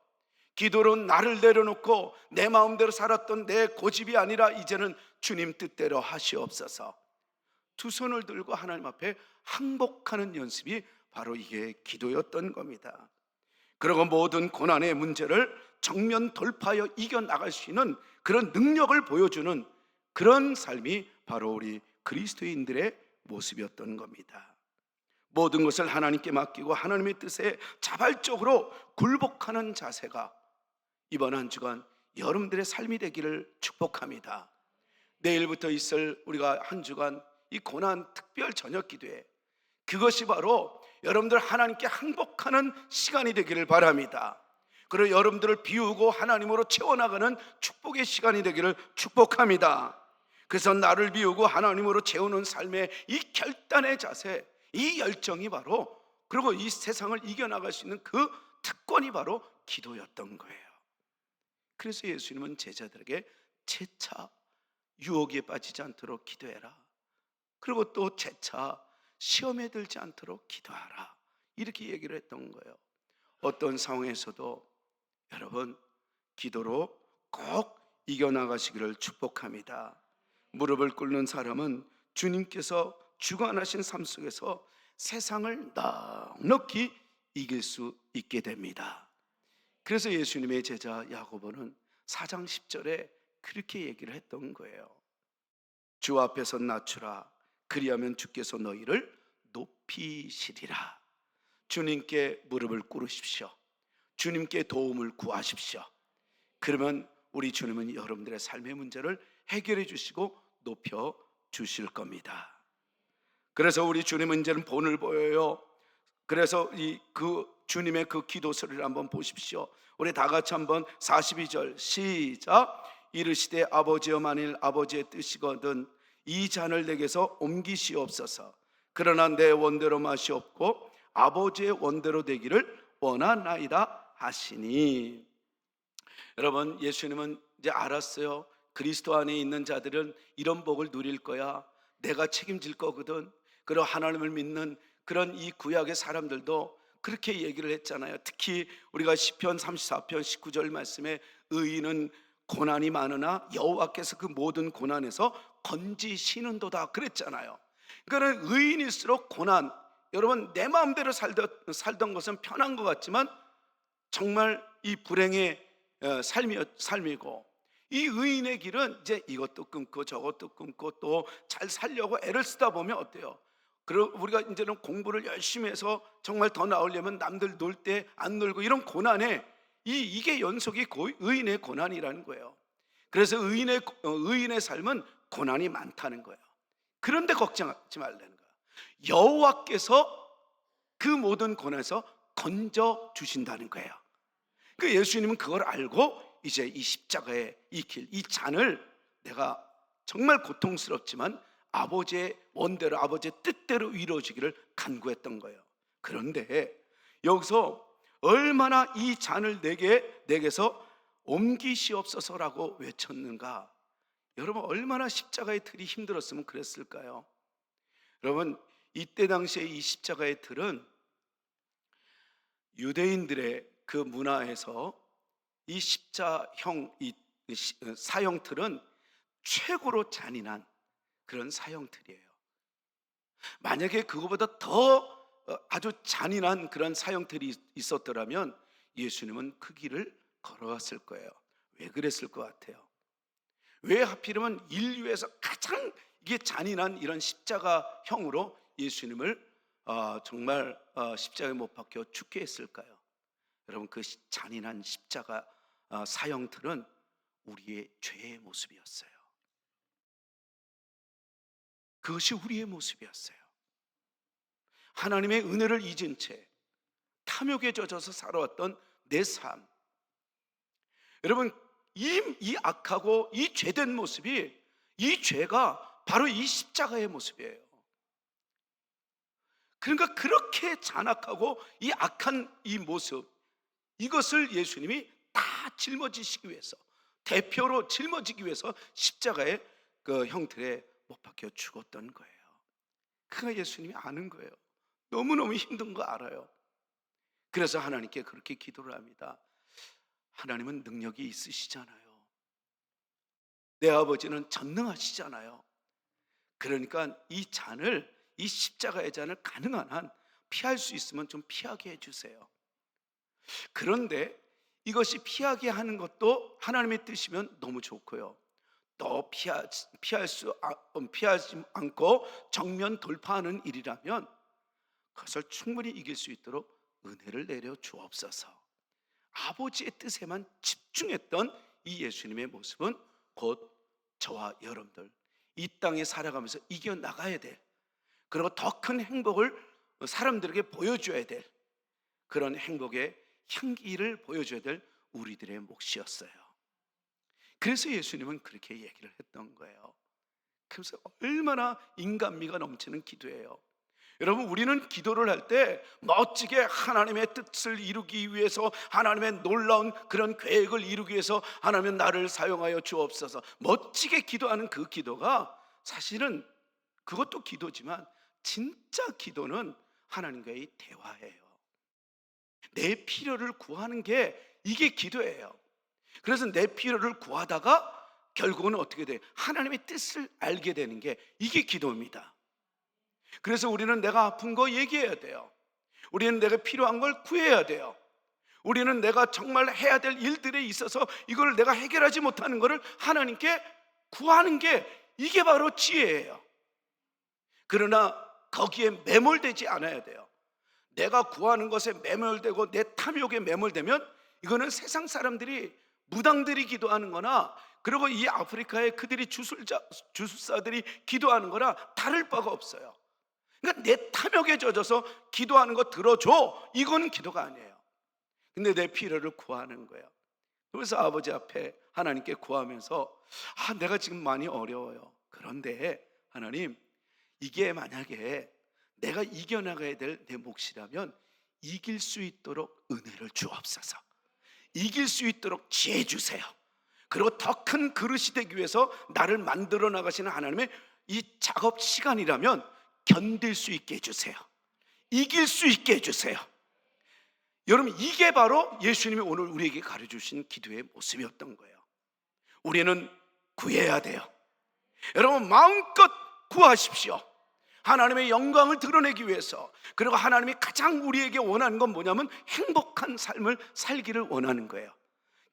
기도로 나를 내려놓고 내 마음대로 살았던 내 고집이 아니라 이제는 주님 뜻대로 하시옵소서, 두 손을 들고 하나님 앞에 항복하는 연습이 바로 이게 기도였던 겁니다. 그리고 모든 고난의 문제를 정면 돌파하여 이겨나갈 수 있는 그런 능력을 보여주는 그런 삶이 바로 우리 그리스도인들의 모습이었던 겁니다. 모든 것을 하나님께 맡기고 하나님의 뜻에 자발적으로 굴복하는 자세가 이번 한 주간 여러분들의 삶이 되기를 축복합니다. 내일부터 있을 우리가 한 주간 이 고난 특별 저녁 기도회, 그것이 바로 여러분들 하나님께 항복하는 시간이 되기를 바랍니다. 그리고 여러분들을 비우고 하나님으로 채워나가는 축복의 시간이 되기를 축복합니다. 그래서 나를 비우고 하나님으로 채우는 삶의 이 결단의 자세, 이 열정이 바로, 그리고 이 세상을 이겨나갈 수 있는 그 특권이 바로 기도였던 거예요. 그래서 예수님은 제자들에게 재차 유혹에 빠지지 않도록 기도해라, 그리고 또 재차 시험에 들지 않도록 기도하라, 이렇게 얘기를 했던 거예요. 어떤 상황에서도 여러분 기도로 꼭 이겨나가시기를 축복합니다. 무릎을 꿇는 사람은 주님께서 주관하신 삶 속에서 세상을 넉넉히 이길 수 있게 됩니다. 그래서 예수님의 제자 야고보는 4장 10절에 그렇게 얘기를 했던 거예요. 주 앞에서 낮추라. 그리하면 주께서 너희를 높이시리라. 주님께 무릎을 꿇으십시오. 주님께 도움을 구하십시오. 그러면 우리 주님은 여러분들의 삶의 문제를 해결해 주시고 높여 주실 겁니다. 그래서 우리 주님은 이제는 본을 보여요. 그래서 그 주님의 그 기도 소리를 한번 보십시오. 우리 다 같이 한번 42절 시작. 이르시되 아버지여 만일 아버지의 뜻이거든 이 잔을 내게서 옮기시옵소서. 그러나 내 원대로 마시옵고 아버지의 원대로 되기를 원하나이다 하시니. 여러분, 예수님은 이제 알았어요. 그리스도 안에 있는 자들은 이런 복을 누릴 거야. 내가 책임질 거거든. 그리고 하나님을 믿는 그런 이 구약의 사람들도 그렇게 얘기를 했잖아요. 특히 우리가 시편 34편 19절 말씀에 의인은 고난이 많으나 여호와께서 그 모든 고난에서 건지시는도다 그랬잖아요. 그러니까 의인일수록 고난, 여러분 내 마음대로 살던 것은 편한 것 같지만 정말 이 불행의 삶이고, 이 의인의 길은 이제 이것도 끊고 저것도 끊고 또 잘 살려고 애를 쓰다 보면 어때요? 그리고 우리가 이제는 공부를 열심히 해서 정말 더 나으려면 남들 놀 때 안 놀고 이런 고난에 이게 연속이 의인의 고난이라는 거예요. 그래서 의인의 삶은 고난이 많다는 거예요. 그런데 걱정하지 말라는 거예요. 여호와께서 그 모든 고난에서 건져 주신다는 거예요. 그 예수님은 그걸 알고 이제 이 십자가의 이 길, 이 잔을 내가 정말 고통스럽지만 아버지의 원대로, 아버지의 뜻대로 이루어지기를 간구했던 거예요. 그런데 여기서 얼마나 이 잔을 내게서 옮기시옵소서라고 외쳤는가. 여러분, 얼마나 십자가의 틀이 힘들었으면 그랬을까요? 여러분, 이때 당시에 이 십자가의 틀은 유대인들의 그 문화에서 이 십자형, 이 사형 틀은 최고로 잔인한 그런 사형 틀이에요. 만약에 그거보다 더 아주 잔인한 그런 사형 틀이 있었더라면 예수님은 그 길을 걸어왔을 거예요. 왜 그랬을 것 같아요? 왜 하필이면 인류에서 가장 이게 잔인한 이런 십자가형으로 예수님을 정말 십자가에 못 박혀 죽게 했을까요? 여러분, 그 잔인한 십자가 사형틀은 우리의 죄의 모습이었어요. 그것이 우리의 모습이었어요. 하나님의 은혜를 잊은 채 탐욕에 젖어서 살아왔던 내 삶. 여러분, 이 악하고 이 죄된 모습이, 이 죄가 바로 이 십자가의 모습이에요. 그러니까 그렇게 잔악하고 이 악한 이 모습, 이것을 예수님이 다 짊어지시기 위해서, 대표로 짊어지기 위해서 십자가의 그 형틀에 못 박혀 죽었던 거예요. 그가 예수님이 아는 거예요. 너무너무 힘든 거 알아요. 그래서 하나님께 그렇게 기도를 합니다. 하나님은 능력이 있으시잖아요. 내 아버지는 전능하시잖아요. 그러니까 이 잔을, 이 십자가의 잔을 가능한 한 피할 수 있으면 좀 피하게 해주세요. 그런데 이것이 피하게 하는 것도 하나님의 뜻이면 너무 좋고요. 또 피하지 않고 정면 돌파하는 일이라면 그것을 충분히 이길 수 있도록 은혜를 내려 주옵소서. 아버지의 뜻에만 집중했던 이 예수님의 모습은 곧 저와 여러분들 이 땅에 살아가면서 이겨나가야 될, 그리고 더 큰 행복을 사람들에게 보여줘야 될 그런 행복의 향기를 보여줘야 될 우리들의 몫이었어요. 그래서 예수님은 그렇게 얘기를 했던 거예요. 그래서 얼마나 인간미가 넘치는 기도예요. 여러분, 우리는 기도를 할 때 멋지게 하나님의 뜻을 이루기 위해서, 하나님의 놀라운 그런 계획을 이루기 위해서 하나님 나를 사용하여 주옵소서, 멋지게 기도하는 그 기도가 사실은 그것도 기도지만 진짜 기도는 하나님과의 대화예요. 내 필요를 구하는 게 이게 기도예요. 그래서 내 필요를 구하다가 결국은 어떻게 돼요? 하나님의 뜻을 알게 되는 게 이게 기도입니다. 그래서 우리는 내가 아픈 거 얘기해야 돼요. 우리는 내가 필요한 걸 구해야 돼요. 우리는 내가 정말 해야 될 일들에 있어서 이걸 내가 해결하지 못하는 것을 하나님께 구하는 게 이게 바로 지혜예요. 그러나 거기에 매몰되지 않아야 돼요. 내가 구하는 것에 매몰되고 내 탐욕에 매몰되면 이거는 세상 사람들이 무당들이 기도하는 거나 그리고 이 아프리카의 그들이 주술사들이 기도하는 거나 다를 바가 없어요. 그러니까 내 탐욕에 젖어서 기도하는 거 들어줘, 이건 기도가 아니에요. 근데 내 필요를 구하는 거예요. 그래서 아버지 앞에 하나님께 구하면서 내가 지금 많이 어려워요. 그런데 하나님, 이게 만약에 내가 이겨나가야 될 내 몫이라면 이길 수 있도록 은혜를 주옵소서. 이길 수 있도록 지혜 주세요. 그리고 더 큰 그릇이 되기 위해서 나를 만들어 나가시는 하나님의 이 작업 시간이라면 견딜 수 있게 해주세요. 이길 수 있게 해주세요. 여러분, 이게 바로 예수님이 오늘 우리에게 가르쳐주신 기도의 모습이었던 거예요. 우리는 구해야 돼요. 여러분, 마음껏 구하십시오. 하나님의 영광을 드러내기 위해서. 그리고 하나님이 가장 우리에게 원하는 건 뭐냐면 행복한 삶을 살기를 원하는 거예요.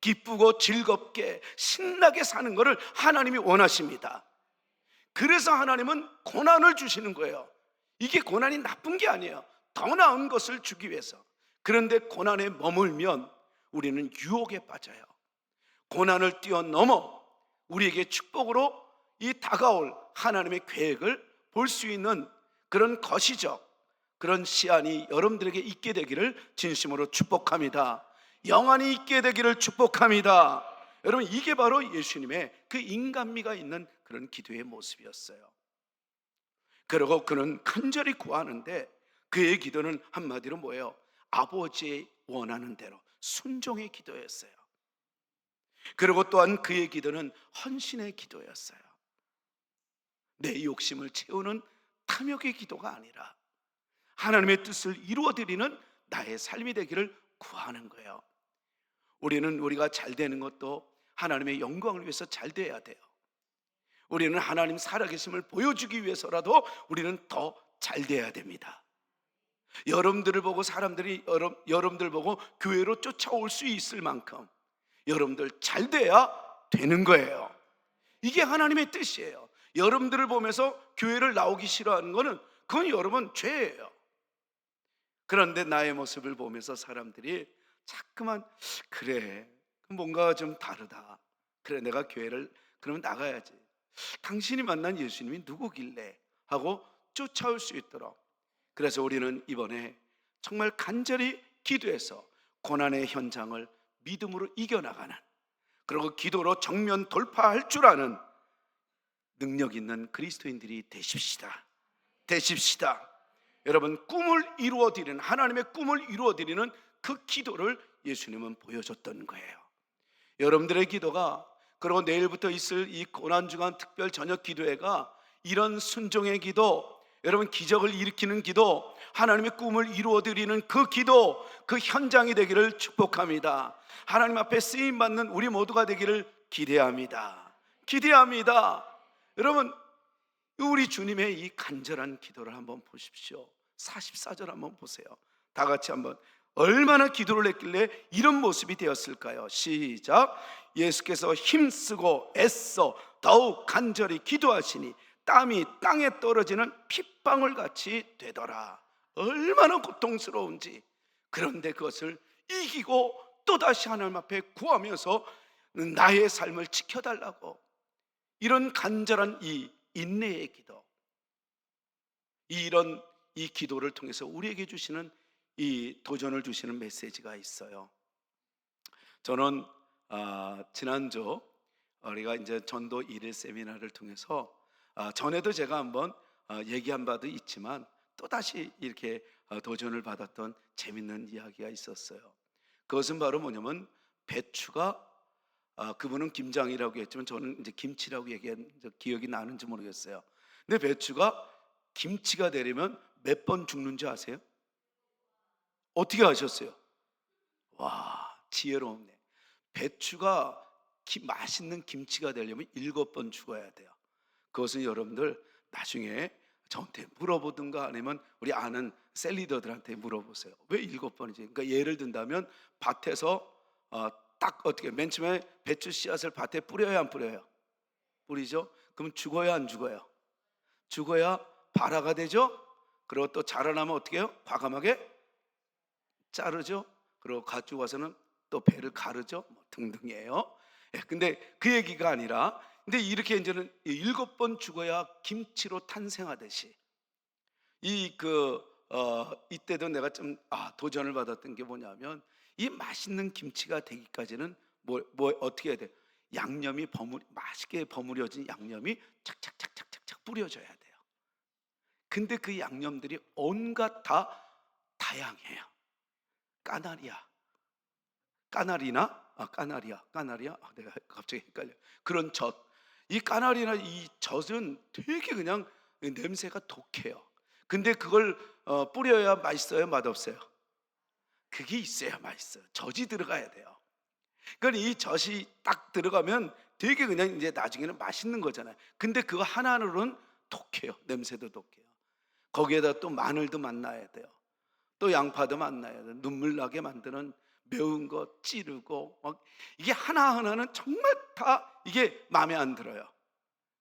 기쁘고 즐겁게 신나게 사는 것을 하나님이 원하십니다. 그래서 하나님은 고난을 주시는 거예요. 이게 고난이 나쁜 게 아니에요. 더 나은 것을 주기 위해서. 그런데 고난에 머물면 우리는 유혹에 빠져요. 고난을 뛰어넘어 우리에게 축복으로 이 다가올 하나님의 계획을 볼 수 있는 그런 거시적 그런 시안이 여러분들에게 있게 되기를 진심으로 축복합니다. 영원히 있게 되기를 축복합니다. 여러분, 이게 바로 예수님의 그 인간미가 있는 그런 기도의 모습이었어요. 그리고 그는 간절히 구하는데 그의 기도는 한마디로 뭐예요? 아버지의 원하는 대로 순종의 기도였어요. 그리고 또한 그의 기도는 헌신의 기도였어요. 내 욕심을 채우는 탐욕의 기도가 아니라 하나님의 뜻을 이루어드리는 나의 삶이 되기를 구하는 거예요. 우리가 잘 되는 것도 하나님의 영광을 위해서 잘 돼야 돼요. 우리는 하나님 살아계심을 보여주기 위해서라도 우리는 더 잘 돼야 됩니다. 여러분들을 보고 사람들이 여러분들 보고 교회로 쫓아올 수 있을 만큼 여러분들 잘 돼야 되는 거예요. 이게 하나님의 뜻이에요. 여러분들을 보면서 교회를 나오기 싫어하는 거는 그건 여러분 죄예요. 그런데 나의 모습을 보면서 사람들이 자꾸만 그래, 뭔가 좀 다르다. 그래, 내가 교회를 그러면 나가야지. 당신이 만난 예수님이 누구길래 하고 쫓아올 수 있도록. 그래서 우리는 이번에 정말 간절히 기도해서 고난의 현장을 믿음으로 이겨나가는, 그리고 기도로 정면 돌파할 줄 아는 능력 있는 그리스도인들이 되십시다. 여러분, 꿈을 이루어드리는, 하나님의 꿈을 이루어드리는 그 기도를 예수님은 보여줬던 거예요. 여러분들의 기도가, 그리고 내일부터 있을 이 고난주간 특별 저녁 기도회가 이런 순종의 기도, 여러분 기적을 일으키는 기도, 하나님의 꿈을 이루어드리는 그 기도, 그 현장이 되기를 축복합니다. 하나님 앞에 쓰임받는 우리 모두가 되기를 기대합니다. 여러분, 우리 주님의 이 간절한 기도를 한번 보십시오. 44절 한번 보세요. 다 같이 한번. 얼마나 기도를 했길래 이런 모습이 되었을까요? 시작. 예수께서 힘쓰고 애써 더욱 간절히 기도하시니 땀이 땅에 떨어지는 핏방울 같이 되더라. 얼마나 고통스러운지. 그런데 그것을 이기고 또다시 하나님 앞에 구하면서 나의 삶을 지켜달라고, 이런 간절한 이 인내의 기도, 이런 이 기도를 통해서 우리에게 주시는 이 도전을 주시는 메시지가 있어요. 저는 지난주 우리가 이제 전도 1일 세미나를 통해서 전에도 제가 한번 얘기한 바도 있지만 또다시 이렇게 도전을 받았던 재밌는 이야기가 있었어요. 그것은 바로 뭐냐면 배추가, 그분은 김장이라고 했지만 저는 이제 김치라고 얘기한 기억이 나는지 모르겠어요. 근데 배추가 김치가 되려면 몇 번 죽는 줄 아세요? 어떻게 아셨어요? 와, 지혜롭네. 배추가 맛있는 김치가 되려면 7번 죽어야 돼요. 그것은 여러분들 나중에 저한테 물어보든가 아니면 우리 아는 셀리더들한테 물어보세요. 왜 7번이지? 그러니까 예를 든다면 밭에서 딱 어떻게 맨 처음에 배추 씨앗을 밭에 뿌려야 안 뿌려요? 뿌리죠. 그럼 죽어야 안 죽어요? 죽어야 발화가 되죠. 그리고 또 자라나면 어떻게 해요? 과감하게 자르죠. 그리고 가지고 와서는 또 배를 가르죠. 뭐 등등이에요. 근데 그 얘기가 아니라, 근데 이렇게 이제는 7번 죽어야 김치로 탄생하듯이 이때도 내가 좀 도전을 받았던 게 뭐냐면, 이 맛있는 김치가 되기까지는 어떻게 해야 돼? 양념이 맛있게 버무려진 양념이 착착착착착착 뿌려져야 돼요. 근데 그 양념들이 온갖 다 다양해요. 까나리야. 내가 갑자기 헷갈려. 그런 젖. 이 까나리나 이 젖은 되게 그냥 냄새가 독해요. 근데 그걸 뿌려야 맛있어요, 맛없어요? 그게 있어야 맛있어요. 젖이 들어가야 돼요. 그러니까 이 젖이 딱 들어가면 되게 그냥 이제 나중에는 맛있는 거잖아요. 근데 그거 하나로는 독해요. 냄새도 독해요. 거기에다 또 마늘도 만나야 돼요. 또 양파도 만나야 돼요. 눈물 나게 만드는 매운 거 찌르고 이게 하나하나는 정말 다 이게 마음에 안 들어요.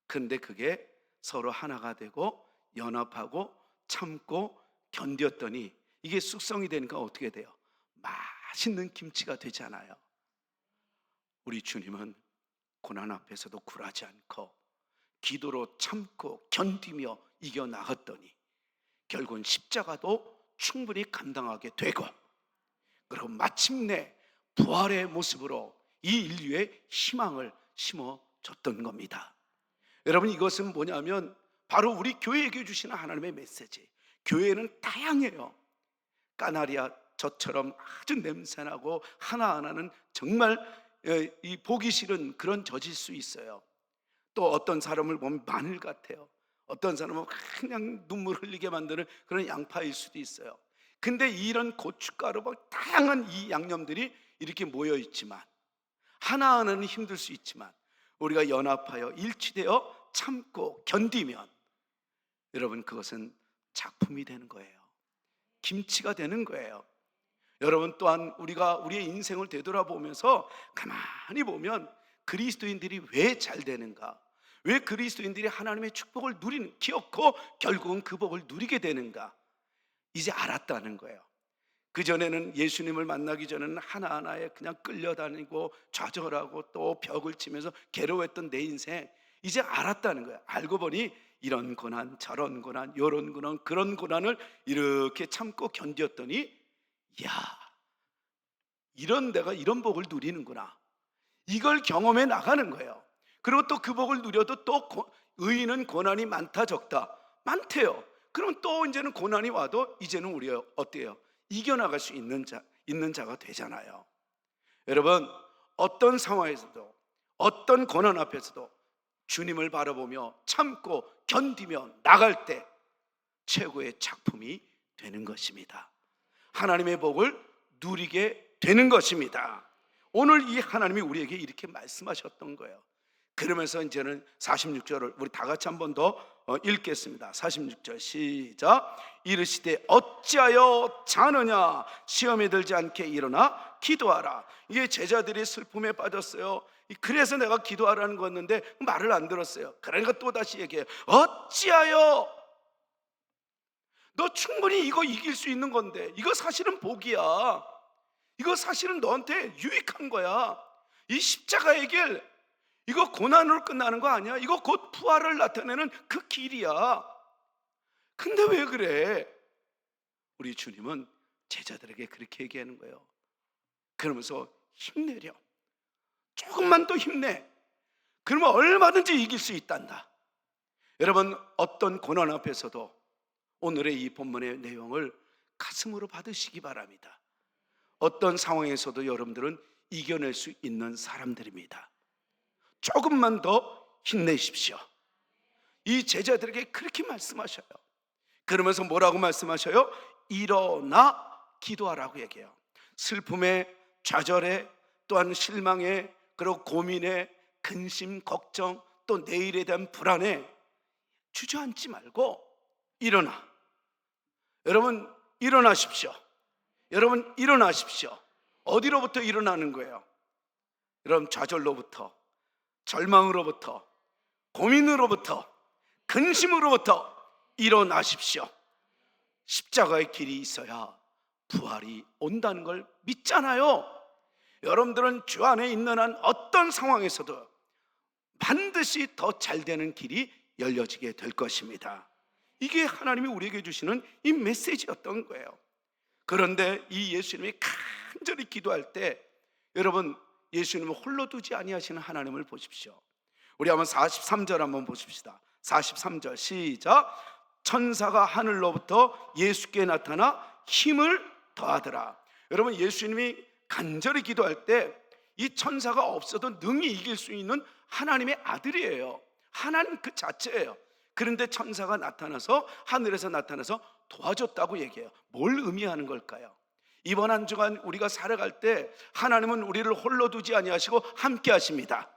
근데 그게 서로 하나가 되고 연합하고 참고 견뎠더니 이게 숙성이 되니까 어떻게 돼요? 맛있는 김치가 되잖아요. 우리 주님은 고난 앞에서도 굴하지 않고 기도로 참고 견디며 이겨나갔더니 결국은 십자가도 충분히 감당하게 되고, 그리고 마침내 부활의 모습으로 이 인류의 희망을 심어줬던 겁니다. 여러분, 이것은 뭐냐면 바로 우리 교회에게 주시는 하나님의 메시지. 교회는 다양해요. 까나리아 젖처럼 아주 냄새나고 하나하나는 정말 이 보기 싫은 그런 젖일 수 있어요. 또 어떤 사람을 보면 마늘 같아요. 어떤 사람은 그냥 눈물 흘리게 만드는 그런 양파일 수도 있어요. 근데 이런 고춧가루 다양한 이 양념들이 이렇게 모여 있지만, 하나하나는 힘들 수 있지만 우리가 연합하여 일치되어 참고 견디면 여러분, 그것은 작품이 되는 거예요. 김치가 되는 거예요. 여러분, 또한 우리가 우리의 인생을 되돌아보면서 가만히 보면 그리스도인들이 왜 잘 되는가, 왜 그리스도인들이 하나님의 축복을 기억고 결국은 그 복을 누리게 되는가, 이제 알았다는 거예요. 그전에는 예수님을 만나기 전에는 하나하나에 그냥 끌려다니고 좌절하고 또 벽을 치면서 괴로웠던 내 인생, 이제 알았다는 거예요. 알고 보니 이런 고난 저런 고난 이런 고난 그런 고난을 이렇게 참고 견뎠더니, 이야, 내가 이런 복을 누리는구나, 이걸 경험해 나가는 거예요. 그리고 또 그 복을 누려도 또 의인은 고난이 많다 적다? 많대요. 그럼 또 이제는 고난이 와도 이제는 우리가 어때요? 이겨나갈 수 있는 자가 되잖아요. 여러분, 어떤 상황에서도 어떤 고난 앞에서도 주님을 바라보며 참고 견디며 나갈 때 최고의 작품이 되는 것입니다. 하나님의 복을 누리게 되는 것입니다. 오늘 이 하나님이 우리에게 이렇게 말씀하셨던 거예요. 그러면서 이제는 46절을 우리 다 같이 한 번 더 읽겠습니다. 46절 시작. 이르시되 어찌하여 자느냐, 시험에 들지 않게 일어나 기도하라. 이게 제자들이 슬픔에 빠졌어요. 그래서 내가 기도하라는 거였는데 말을 안 들었어요. 그러니까 또 다시 얘기해요. 어찌하여, 너 충분히 이거 이길 수 있는 건데, 이거 사실은 복이야. 이거 사실은 너한테 유익한 거야. 이 십자가의 길, 이거 고난으로 끝나는 거 아니야. 이거 곧 부활을 나타내는 그 길이야. 근데 왜 그래? 우리 주님은 제자들에게 그렇게 얘기하는 거예요. 그러면서 힘내려, 조금만 더 힘내. 그러면 얼마든지 이길 수 있단다. 여러분, 어떤 고난 앞에서도 오늘의 이 본문의 내용을 가슴으로 받으시기 바랍니다. 어떤 상황에서도 여러분들은 이겨낼 수 있는 사람들입니다. 조금만 더 힘내십시오. 이 제자들에게 그렇게 말씀하셔요. 그러면서 뭐라고 말씀하셔요? 일어나 기도하라고 얘기해요. 슬픔에, 좌절에, 또한 실망에, 그리고 고민에 근심, 걱정, 또 내일에 대한 불안에 주저앉지 말고 일어나. 여러분 일어나십시오. 여러분 일어나십시오. 어디로부터 일어나는 거예요? 여러분 좌절로부터, 절망으로부터, 고민으로부터, 근심으로부터 일어나십시오. 십자가의 길이 있어야 부활이 온다는 걸 믿잖아요. 여러분들은 주 안에 있는 한 어떤 상황에서도 반드시 더 잘 되는 길이 열려지게 될 것입니다. 이게 하나님이 우리에게 주시는 이 메시지였던 거예요. 그런데 이 예수님이 간절히 기도할 때 여러분 예수님을 홀로 두지 아니하시는 하나님을 보십시오. 우리 한번 43절 한번 보십시다. 43절 시작. 천사가 하늘로부터 예수께 나타나 힘을 더하더라. 여러분 예수님이 간절히 기도할 때 이 천사가 없어도 능히 이길 수 있는 하나님의 아들이에요. 하나님 그 자체예요. 그런데 천사가 나타나서 하늘에서 나타나서 도와줬다고 얘기해요. 뭘 의미하는 걸까요? 이번 한 주간 우리가 살아갈 때 하나님은 우리를 홀로 두지 아니하시고 함께 하십니다.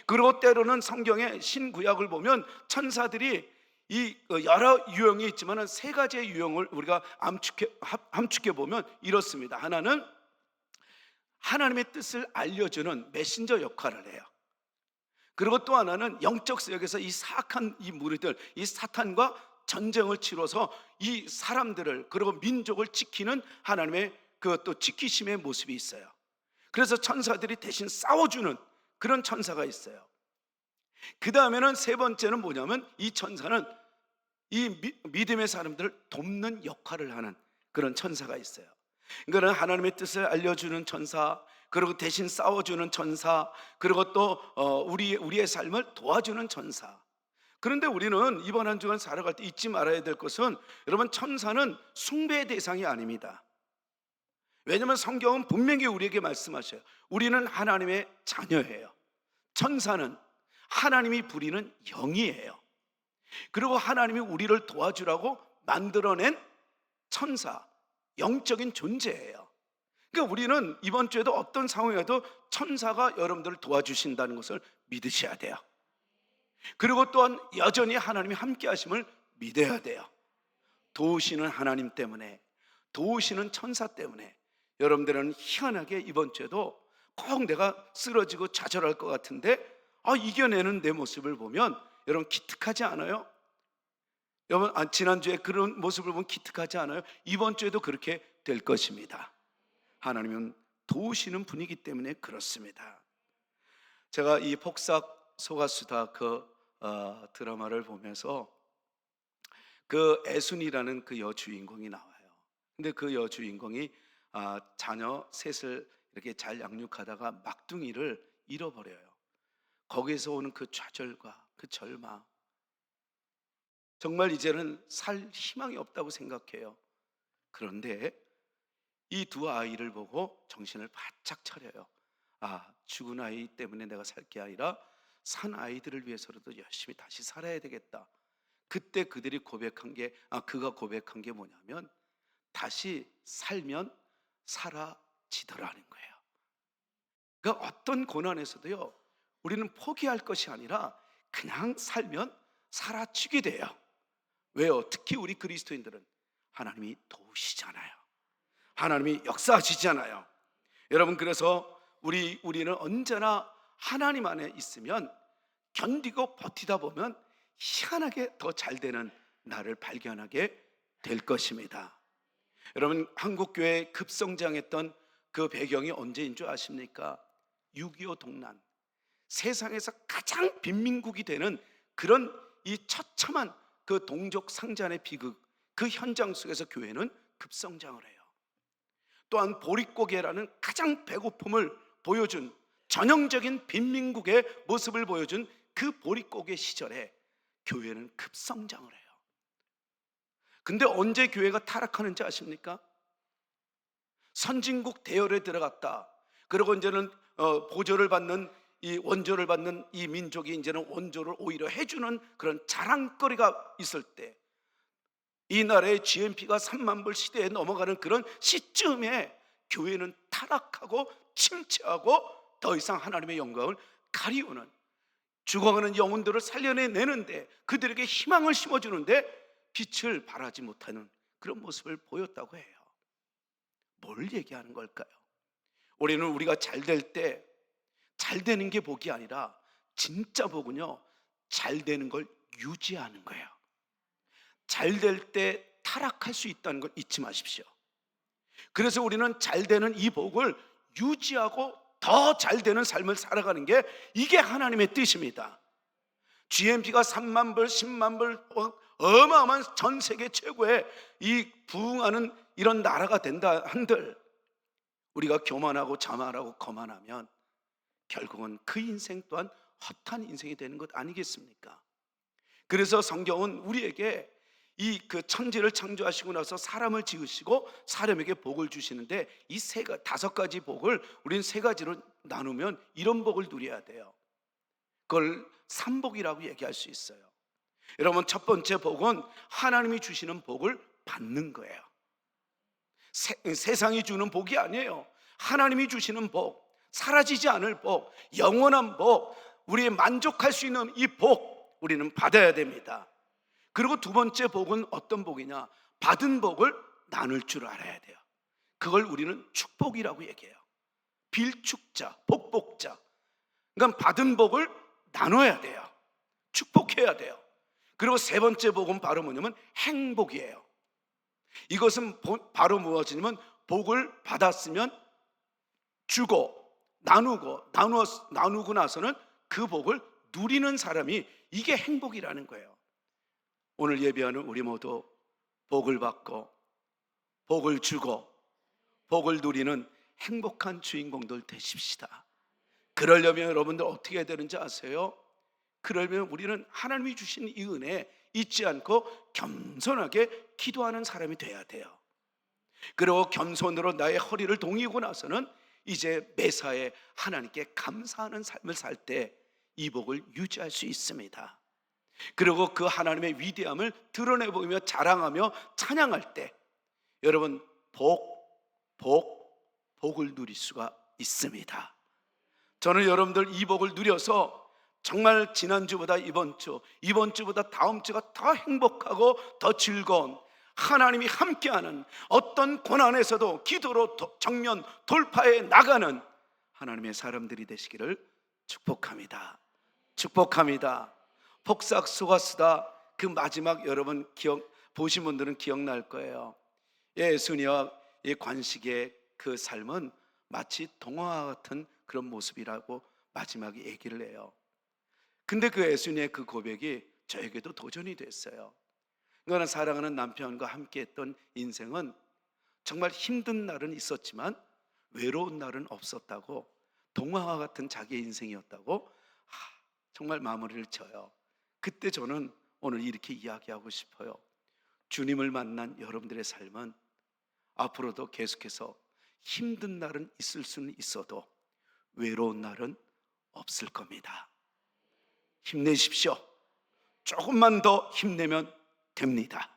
그리고 때로는 성경의 신구약을 보면 천사들이 이 여러 유형이 있지만 세 가지의 유형을 우리가 함축해 보면 이렇습니다. 하나는 하나님의 뜻을 알려주는 메신저 역할을 해요. 그리고 또 하나는 영적 세력에서 이 사악한 이 무리들, 이 사탄과 전쟁을 치러서 이 사람들을 그리고 민족을 지키는 하나님의 그 또 지키심의 모습이 있어요. 그래서 천사들이 대신 싸워주는 그런 천사가 있어요. 그 다음에는 세 번째는 뭐냐면 이 천사는 이 믿음의 사람들을 돕는 역할을 하는 그런 천사가 있어요. 그러니까 하나님의 뜻을 알려주는 천사, 그리고 대신 싸워주는 천사, 그리고 또 우리의 삶을 도와주는 천사. 그런데 우리는 이번 한 주간 살아갈 때 잊지 말아야 될 것은 여러분 천사는 숭배의 대상이 아닙니다. 왜냐하면 성경은 분명히 우리에게 말씀하셔요. 우리는 하나님의 자녀예요. 천사는 하나님이 부리는 영이에요. 그리고 하나님이 우리를 도와주라고 만들어낸 천사, 영적인 존재예요. 그러니까 우리는 이번 주에도 어떤 상황에도 천사가 여러분들을 도와주신다는 것을 믿으셔야 돼요. 그리고 또한 여전히 하나님이 함께 하심을 믿어야 돼요. 도우시는 하나님 때문에, 도우시는 천사 때문에 여러분들은 희한하게 이번 주에도 꼭 내가 쓰러지고 좌절할 것 같은데 이겨내는 내 모습을 보면 여러분 기특하지 않아요? 여러분 지난주에 그런 모습을 보면 기특하지 않아요? 이번 주에도 그렇게 될 것입니다. 하나님은 도우시는 분이기 때문에 그렇습니다. 제가 이 폭삭 소가수다 그 드라마를 보면서 그 애순이라는 그 여주인공이 나와요. 근데 그 여주인공이 자녀 셋을 이렇게 잘 양육하다가 막둥이를 잃어버려요. 거기에서 오는 그 좌절과 그 절망, 정말 이제는 살 희망이 없다고 생각해요. 그런데 이 두 아이를 보고 정신을 바짝 차려요. 죽은 아이 때문에 내가 살 게 아니라 산 아이들을 위해서라도 열심히 다시 살아야 되겠다. 그때 그들이 고백한 게 그가 고백한 게 뭐냐면 다시 살면 사라지더라는 거예요. 그러니까 어떤 고난에서도요 우리는 포기할 것이 아니라 그냥 살면 사라지게 돼요. 왜요? 특히 우리 그리스도인들은 하나님이 도우시잖아요. 하나님이 역사하시잖아요. 여러분 그래서 우리는 언제나 하나님 안에 있으면 견디고 버티다 보면 희한하게 더 잘 되는 나를 발견하게 될 것입니다. 여러분 한국교회 급성장했던 그 배경이 언제인 줄 아십니까? 6.25 동란, 세상에서 가장 빈민국이 되는 그런 이 처참한 그 동족 상잔의 비극, 그 현장 속에서 교회는 급성장을 해요. 또한 보릿고개라는 가장 배고픔을 보여준 전형적인 빈민국의 모습을 보여준 그 보릿고개 시절에 교회는 급성장을 해요. 근데 언제 교회가 타락하는지 아십니까? 선진국 대열에 들어갔다. 그리고 이제는 보조를 받는 이 원조를 받는 이 민족이 이제는 원조를 오히려 해주는 그런 자랑거리가 있을 때, 이 나라의 GNP가 3만 불 시대에 넘어가는 그런 시점에 교회는 타락하고 침체하고 더 이상 하나님의 영광을 가리우는, 죽어가는 영혼들을 살려내는데, 그들에게 희망을 심어주는데 빛을 발하지 못하는 그런 모습을 보였다고 해요. 뭘 얘기하는 걸까요? 우리는 우리가 잘 될 때 잘 되는 게 복이 아니라, 진짜 복은요, 잘 되는 걸 유지하는 거예요. 잘 될 때 타락할 수 있다는 걸 잊지 마십시오. 그래서 우리는 잘 되는 이 복을 유지하고 더 잘 되는 삶을 살아가는 게, 이게 하나님의 뜻입니다. GNP가 3만 불, 10만 불, 어마어마한 전 세계 최고의 이 부흥하는 이런 나라가 된다 한들, 우리가 교만하고 자만하고 거만하면 결국은 그 인생 또한 헛한 인생이 되는 것 아니겠습니까? 그래서 성경은 우리에게 이 그 천지를 창조하시고 나서 사람을 지으시고 사람에게 복을 주시는데, 이 다섯 가지 복을 우리는 세 가지로 나누면 이런 복을 누려야 돼요. 그걸 삼복이라고 얘기할 수 있어요. 여러분, 첫 번째 복은 하나님이 주시는 복을 받는 거예요. 세상이 주는 복이 아니에요. 하나님이 주시는 복, 사라지지 않을 복, 영원한 복, 우리의 만족할 수 있는 이 복, 우리는 받아야 됩니다. 그리고 두 번째 복은 어떤 복이냐? 받은 복을 나눌 줄 알아야 돼요. 그걸 우리는 축복이라고 얘기해요. 빌축자, 복복자. 그러니까 받은 복을 나눠야 돼요. 축복해야 돼요. 그리고 세 번째 복은 바로 뭐냐면 행복이에요. 이것은 바로 무엇이냐면, 복을 받았으면 주고 나누고 나서는 그 복을 누리는 사람이, 이게 행복이라는 거예요. 오늘 예배하는 우리 모두 복을 받고 복을 주고 복을 누리는 행복한 주인공들 되십시다. 그러려면 여러분들 어떻게 해야 되는지 아세요? 그러면 우리는 하나님이 주신 이 은혜 잊지 않고 겸손하게 기도하는 사람이 돼야 돼요. 그리고 겸손으로 나의 허리를 동이고 나서는 이제 매사에 하나님께 감사하는 삶을 살 때 이 복을 유지할 수 있습니다. 그리고 그 하나님의 위대함을 드러내보며 자랑하며 찬양할 때 여러분, 복을 누릴 수가 있습니다. 저는 여러분들 이 복을 누려서 정말 지난주보다 이번주보다 다음주가 더 행복하고 더 즐거운, 하나님이 함께하는, 어떤 고난에서도 기도로 정면 돌파해 나가는 하나님의 사람들이 되시기를 축복합니다. 축복합니다. 폭삭 속았수다, 그 마지막 여러분 보신 분들은 기억날 거예요. 예수니와 관식의 그 삶은 마치 동화와 같은 그런 모습이라고 마지막에 얘기를 해요. 근데 그 예수니의 그 고백이 저에게도 도전이 됐어요. 그러나 사랑하는 남편과 함께 했던 인생은 정말 힘든 날은 있었지만 외로운 날은 없었다고, 동화와 같은 자기의 인생이었다고 정말 마무리를 쳐요. 그때 저는 오늘 이렇게 이야기하고 싶어요. 주님을 만난 여러분들의 삶은 앞으로도 계속해서 힘든 날은 있을 수는 있어도 외로운 날은 없을 겁니다. 힘내십시오. 조금만 더 힘내면 됩니다.